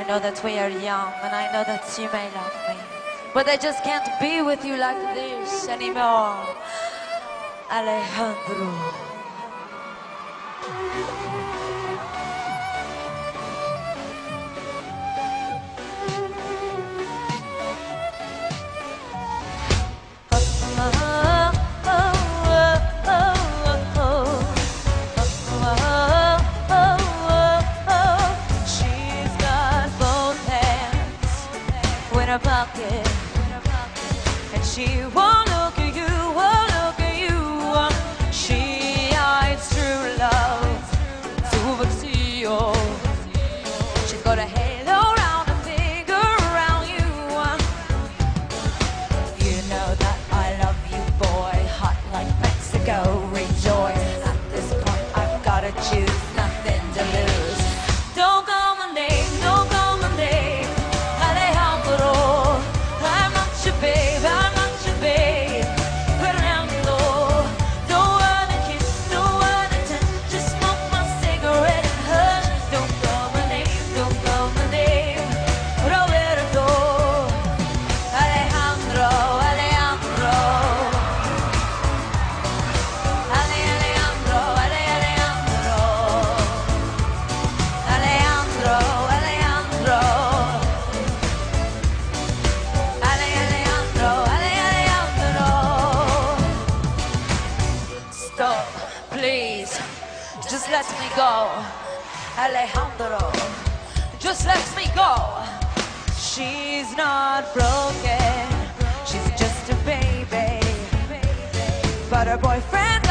know that we are young, and I know that you may love me, but I just can't be with you like this anymore, Alejandro. Pocket, and she won't look at you, won't look at you. She hides true love, so vacío. She's got a halo around and bigger around you. You know that I love you, boy, hot like Mexico. Rejoice, at this point I've gotta choose, nothing to lose. Don't call my name, don't call my name, Alejandro. Babe, I'm not your babe. Fernando, don't wanna kiss, don't wanna touch, just smoke my cigarette and hush. Don't call my name, don't call my name, Roberto, Alejandro, Alejandro, Alejandro, Alejandro, Alejandro, Alejandro. Stop, please, just let me go, Alejandro, just let me go. She's not broken, she's just a baby, but her boyfriend